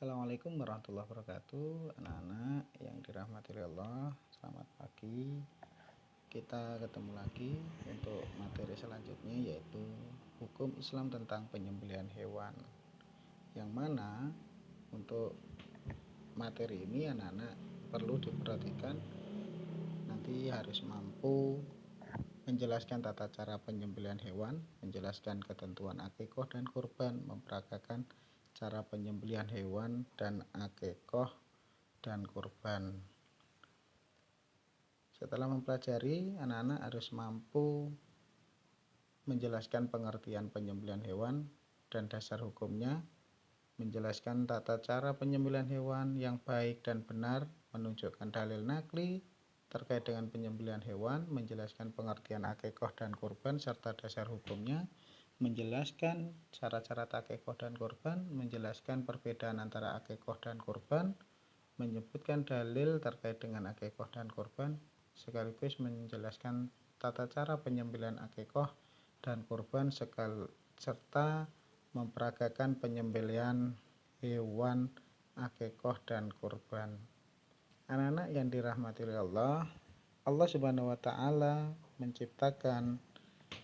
Assalamualaikum warahmatullahi wabarakatuh. Anak-anak yang dirahmati oleh Allah, selamat pagi. Kita ketemu lagi untuk materi selanjutnya, yaitu hukum Islam tentang penyembelihan hewan. Yang mana untuk materi ini anak-anak perlu diperhatikan, nanti harus mampu menjelaskan tata cara penyembelihan hewan, menjelaskan ketentuan akikoh dan kurban, memperagakan cara penyembelihan hewan dan akikoh dan kurban. Setelah mempelajari, anak-anak harus mampu menjelaskan pengertian penyembelihan hewan dan dasar hukumnya, menjelaskan tata cara penyembelihan hewan yang baik dan benar, menunjukkan dalil nakli terkait dengan penyembelihan hewan, menjelaskan pengertian akikoh dan kurban serta dasar hukumnya, menjelaskan cara-cara akikoh dan kurban, menjelaskan perbedaan antara akikoh dan kurban, menyebutkan dalil terkait dengan akikoh dan kurban, sekaligus menjelaskan tata cara penyembelihan akikoh dan kurban serta memperagakan penyembelihan hewan akikoh dan kurban. Anak-anak yang dirahmati oleh Allah, Allah Subhanahu wa taala menciptakan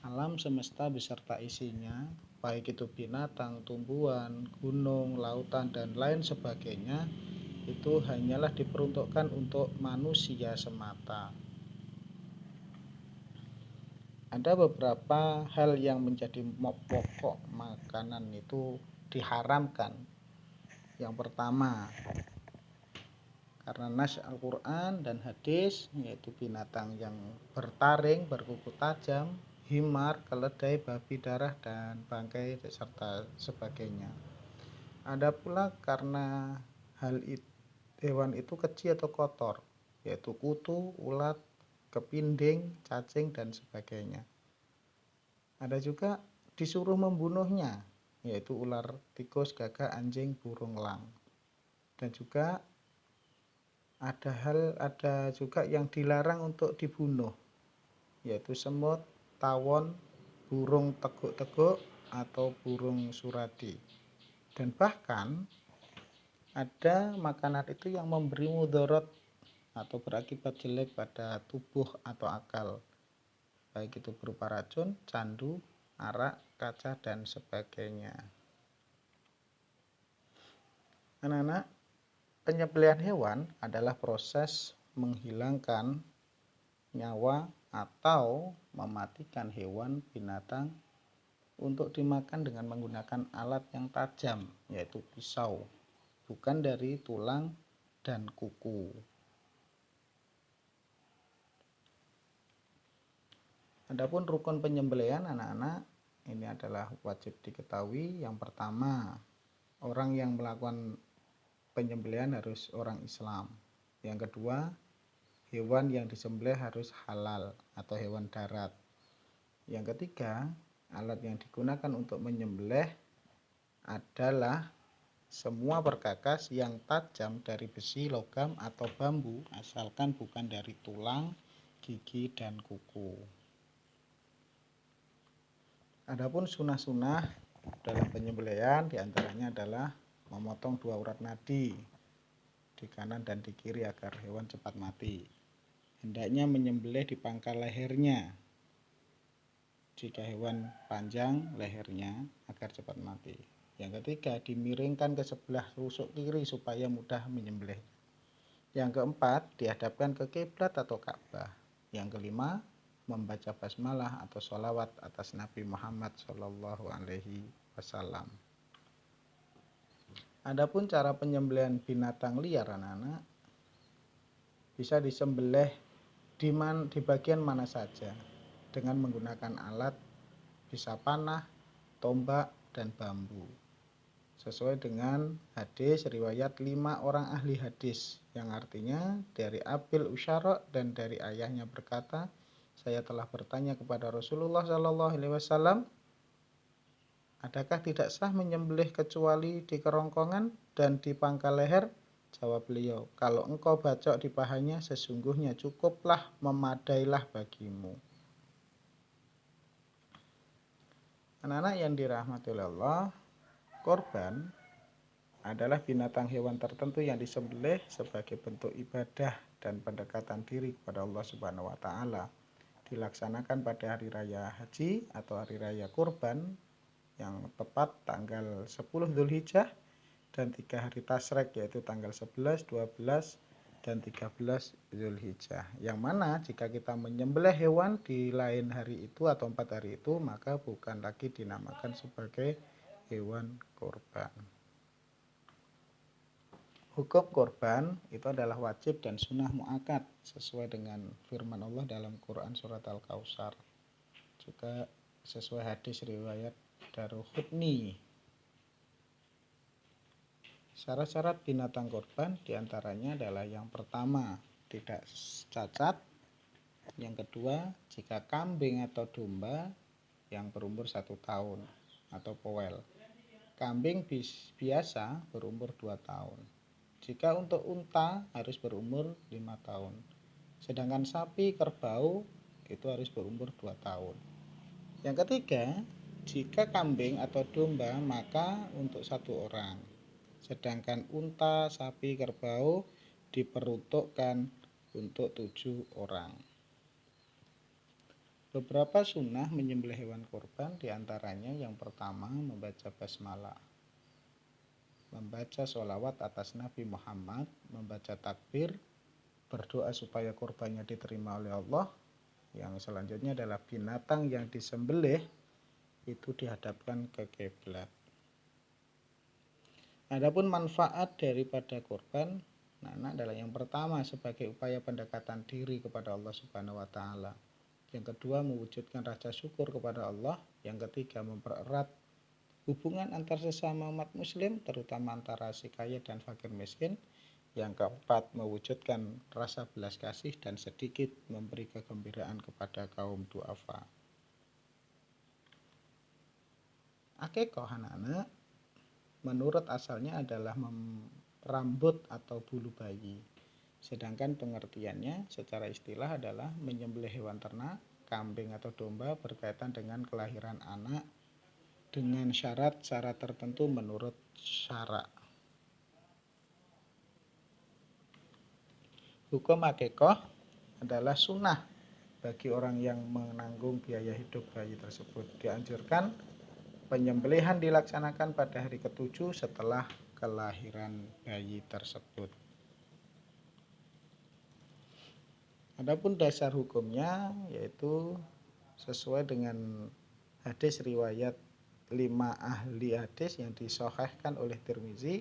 alam semesta beserta isinya, baik itu binatang, tumbuhan, gunung, lautan dan lain sebagainya, itu hanyalah diperuntukkan untuk manusia semata. Ada beberapa hal yang menjadi pokok makanan itu diharamkan. Yang pertama, karena nas Al-Quran dan hadis, yaitu binatang yang bertaring, berkuku tajam, himar, keledai, babi darah, dan bangkai serta sebagainya. Ada pula karena hewan itu kecil atau kotor, yaitu kutu, ulat, kepinding, cacing, dan sebagainya. Ada juga disuruh membunuhnya, yaitu ular, tikus, gagak, anjing, burung elang. Dan juga ada juga yang dilarang untuk dibunuh, yaitu semut, tawon, burung teguk-teguk, atau burung suradi. Dan bahkan ada makanan itu yang memberi mudarat atau berakibat jelek pada tubuh atau akal, baik itu berupa racun, candu, arak, kaca, dan sebagainya. Anak-anak, penyembelihan hewan adalah proses menghilangkan nyawa atau mematikan hewan binatang untuk dimakan dengan menggunakan alat yang tajam, yaitu pisau, bukan dari tulang dan kuku. Adapun rukun penyembelihan anak-anak, ini adalah wajib diketahui. Yang pertama, orang yang melakukan penyembelihan harus orang Islam. Yang kedua, hewan yang disembelih harus halal atau hewan darat. Yang ketiga, alat yang digunakan untuk menyembelih adalah semua perkakas yang tajam dari besi, logam, atau bambu, asalkan bukan dari tulang, gigi, dan kuku. Adapun sunah-sunah dalam penyembelihan diantaranya adalah memotong 2 urat nadi di kanan dan di kiri agar hewan cepat mati. Hendaknya menyembelih di pangkal lehernya jika hewan panjang lehernya agar cepat mati. Yang ketiga, dimiringkan ke sebelah rusuk kiri supaya mudah menyembelih. Yang keempat, dihadapkan ke kiblat atau Ka'bah. Yang kelima, membaca basmalah atau sholawat atas Nabi Muhammad SAW. Adapun cara penyembelihan binatang liar anak-anak, bisa disembelih di bagian mana saja dengan menggunakan alat, bisa panah, tombak, dan bambu. Sesuai dengan hadis riwayat 5 orang ahli hadis, yang artinya dari Abil Usyara dan dari ayahnya berkata, saya telah bertanya kepada Rasulullah SAW, adakah tidak sah menyembelih kecuali di kerongkongan dan di pangkal leher? Jawab beliau, kalau engkau bacok di pahanya, sesungguhnya cukuplah, memadailah bagimu. Anak-anak yang dirahmati oleh Allah, korban adalah binatang hewan tertentu yang disembelih sebagai bentuk ibadah dan pendekatan diri kepada Allah Subhanahu wa taala. Dilaksanakan pada hari raya haji atau hari raya kurban yang tepat tanggal 10 Dzulhijjah dan 3 hari tasyrik yaitu tanggal 11, 12, dan 13 Dzulhijjah. Yang mana jika kita menyembelih hewan di lain hari itu atau 4 hari itu, maka bukan lagi dinamakan sebagai hewan kurban. Hukum kurban itu adalah wajib dan sunnah muakkad sesuai dengan firman Allah dalam Quran surat Al-Kautsar. Juga sesuai hadis riwayat Daruqutni. Syarat-syarat binatang kurban diantaranya adalah yang pertama, tidak cacat. Yang kedua, jika kambing atau domba yang berumur 1 tahun atau powel. Kambing biasa berumur 2 tahun. Jika untuk unta harus berumur 5 tahun. Sedangkan sapi kerbau itu harus berumur 2 tahun. Yang ketiga, jika kambing atau domba maka untuk 1 orang. Sedangkan unta, sapi, kerbau diperuntukkan untuk 7 orang. Beberapa sunnah menyembelih hewan kurban diantaranya yang pertama membaca basmalah, membaca sholawat atas Nabi Muhammad, membaca takbir, berdoa supaya kurbannya diterima oleh Allah. Yang selanjutnya adalah binatang yang disembelih itu dihadapkan ke kiblat. Adapun manfaat daripada kurban adalah yang pertama sebagai upaya pendekatan diri kepada Allah Subhanahu wa taala. Yang kedua mewujudkan rasa syukur kepada Allah. Yang ketiga mempererat hubungan antar sesama umat muslim terutama antara si kaya dan fakir miskin. Yang keempat mewujudkan rasa belas kasih dan sedikit memberi kegembiraan kepada kaum duafa. Akikah anak-anak menurut asalnya adalah rambut atau bulu bayi. Sedangkan pengertiannya secara istilah adalah menyembelih hewan ternak, kambing atau domba berkaitan dengan kelahiran anak dengan syarat-syarat tertentu menurut syara. Hukum akikah adalah sunnah bagi orang yang menanggung biaya hidup bayi tersebut. Dianjurkan penyembelihan dilaksanakan pada hari ke-7 setelah kelahiran bayi tersebut. Adapun dasar hukumnya yaitu sesuai dengan hadis riwayat 5 ahli hadis yang disahihkan oleh Tirmizi,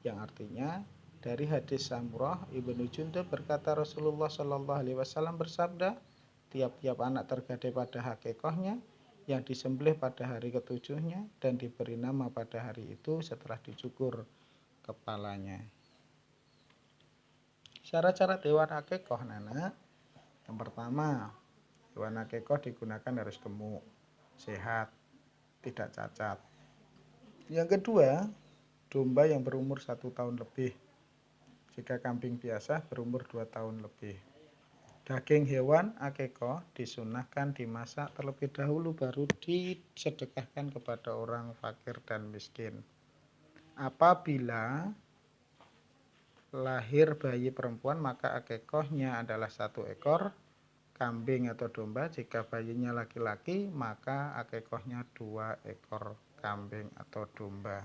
yang artinya dari hadis Samurah Ibnu Jundub berkata Rasulullah Shallallahu Alaihi Wasallam bersabda, tiap-tiap anak tergadai pada hakikahnya yang disembelih pada hari ke-7-nya dan diberi nama pada hari itu setelah dicukur kepalanya. Syarat-syarat hewan hakikah anak. Yang pertama, hewan hakikah digunakan harus gemuk, sehat, tidak cacat. Yang kedua, domba yang berumur 1 tahun lebih. Jika kambing biasa berumur 2 tahun lebih. Daging hewan akikah disunahkan dimasak terlebih dahulu baru disedekahkan kepada orang fakir dan miskin. Apabila lahir bayi perempuan maka akikahnya adalah 1 ekor kambing atau domba. Jika bayinya laki-laki maka akikahnya 2 ekor kambing atau domba.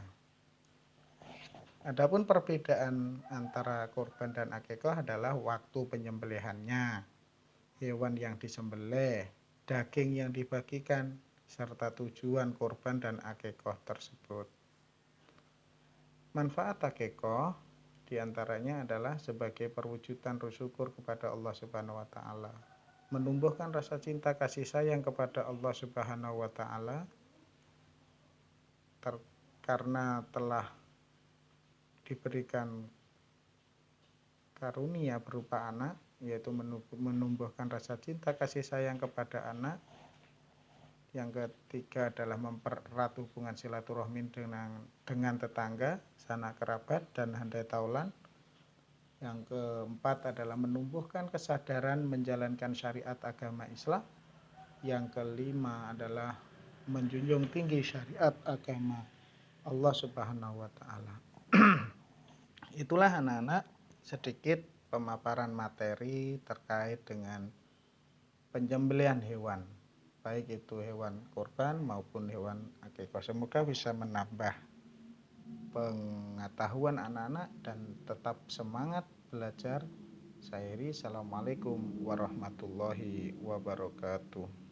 Adapun perbedaan antara kurban dan akikah adalah waktu penyembelihannya, hewan yang disembelih, daging yang dibagikan, serta tujuan kurban dan akikah tersebut. Manfaat akikah diantaranya adalah sebagai perwujudan syukur kepada Allah Subhanahu wa taala, menumbuhkan rasa cinta kasih sayang kepada Allah Subhanahu wa taala karena telah diberikan karunia berupa anak, yaitu menumbuhkan rasa cinta kasih sayang kepada anak. Yang ketiga adalah mempererat hubungan silaturahmi dengan tetangga, sanak kerabat, dan handai taulan. Yang keempat adalah menumbuhkan kesadaran menjalankan syariat agama Islam. Yang kelima adalah menjunjung tinggi syariat agama Allah Subhanahu wa taala. Itulah anak-anak sedikit pemaparan materi terkait dengan penyembelihan hewan, baik itu hewan kurban maupun hewan akikah. Semoga bisa menambah pengetahuan anak-anak dan tetap semangat belajar. Saya Heri, Assalamualaikum warahmatullahi wabarakatuh.